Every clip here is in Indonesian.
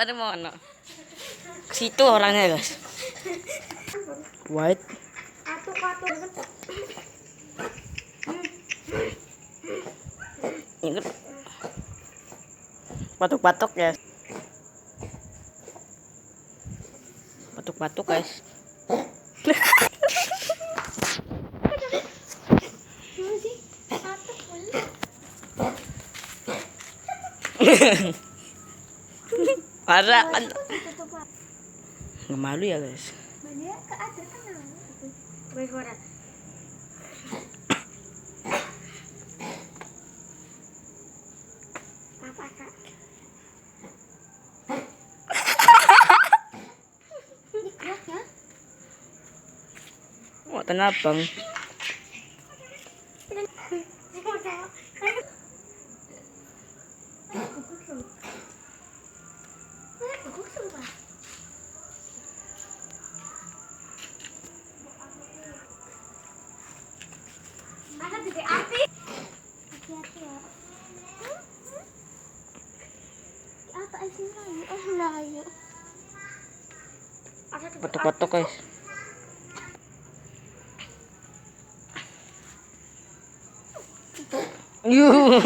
pada mana? Ke situ orangnya, guys. White. Ini batuk-batuk, guys. Batuk-batuk, guys. Parah kan. Nggak malu ya, guys. Mau tenang, Bang. Batuk-batuk, guys. Yuh.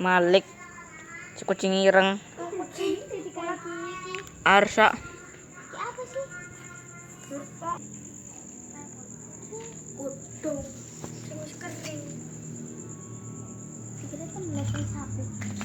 Malik, si kucing ireng, Arsa, Kira kan sapi.